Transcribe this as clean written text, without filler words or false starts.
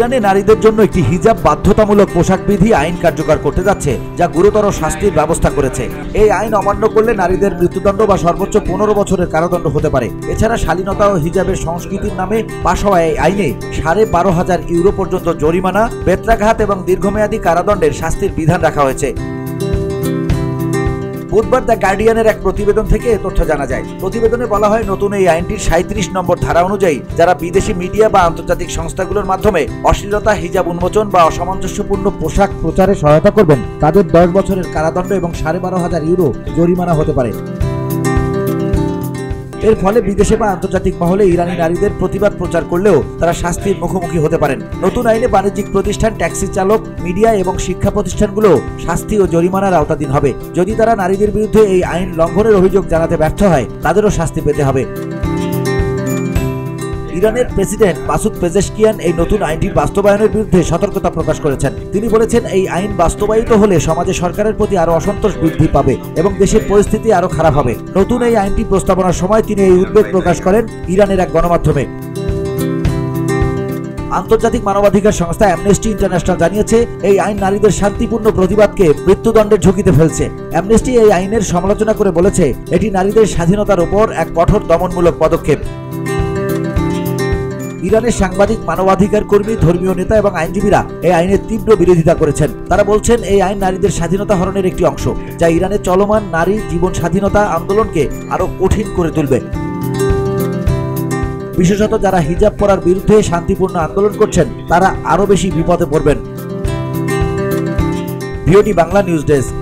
ইরানে নারীদের জন্য একটি হিজাব বাধ্যতামূলক পোশাক বিধি আইন কার্যকর করতে যাচ্ছে, যা গুরুতর শাস্তির ব্যবস্থা করেছে। এই আইন অমান্য করলে নারীদের মৃত্যুদণ্ড বা সর্বোচ্চ 15 বছরের কারাদণ্ড হতে পারে। এছাড়া শালীনতা ও হিজাবের সংস্কৃতির নামে পাশ হওয়া এই আইনে 12,500 ইউরো পর্যন্ত জরিমানা, বেত্রাঘাত এবং দীর্ঘমেয়াদী কারাদণ্ডের শাস্তির বিধান রাখা হয়েছে। বুধবার দ্য গার্ডিয়ানের এক প্রতিবেদন থেকে এ তথ্য জানা যায়। প্রতিবেদনে বলা হয়, নতুন এই আইনটির 37 নম্বর ধারা অনুযায়ী যারা বিদেশি মিডিয়া বা আন্তর্জাতিক সংস্থাগুলোর মাধ্যমে অশ্লীলতা, হিজাব উন্মোচন বা অসামঞ্জস্যপূর্ণ পোশাক প্রচারে সহায়তা করবেন, তাদের 10 বছরের কারাদণ্ড এবং 12,500 ইউরো জরিমানা হতে পারে। এর ফলে বিদেশে বা আন্তর্জাতিক মহলে ইরানি নারীদের প্রতিবাদ প্রচার করলেও তারা শাস্তির মুখোমুখি হতে পারেন। নতুন আইনে বাণিজ্যিক প্রতিষ্ঠান, ট্যাক্সি চালক, মিডিয়া এবং শিক্ষা প্রতিষ্ঠানগুলো শাস্তি ও জরিমানার আওতাধীন হবে। যদি তারা নারীদের বিরুদ্ধে এই আইন লঙ্ঘনের অভিযোগ জানাতে ব্যর্থ হয়, তাদেরও শাস্তি পেতে হবে। ইরানের প্রেসিডেন্ট মাসুদ পেজেশকিয়ান এই নতুন আইনটির বাস্তবায়নের বিরুদ্ধে সতর্কতা প্রকাশ করেছেন। তিনি বলেছেন, এই আইন বাস্তবায়িত হলে সমাজে সরকারের প্রতি আরো অসন্তোষ বৃদ্ধি পাবে এবং দেশের পরিস্থিতি আরো খারাপ হবে। নতুন এই আইনটি প্রস্তাবনার সময় তিনি এই উদ্বেগ প্রকাশ করেন ইরানের এক গণমাধ্যমে। আন্তর্জাতিক মানবাধিকার সংস্থা অ্যামনেস্টি ইন্টারন্যাশনাল জানিয়েছে, এই আইন নারীদের শান্তিপূর্ণ প্রতিবাদকে মৃত্যুদণ্ডের ঝুঁকিতে ফেলছে। অ্যামনেস্টি এই আইনের সমালোচনা করে বলেছে, এটি নারীদের স্বাধীনতার উপর এক কঠোর দমনমূলক পদক্ষেপ। ইরানের সাংবাদিক, মানবাধিকার কর্মী, ধর্মীয় নেতা এবং আইনজীবীরা এই আইনের তীব্র বিরোধিতা করেছেন। তারা বলছেন, এই আইন নারীদের স্বাধীনতা হরণের একটি অংশ, যা ইরানের চলমান নারী জীবন স্বাধীনতা আন্দোলনকে আরো কঠিন করে তুলবে। বিশেষত যারা হিজাব পরার বিরুদ্ধে শান্তিপূর্ণ আন্দোলন করছেন, তারা আরো বেশি বিপদে পড়বেন। VOD Bangla news desk.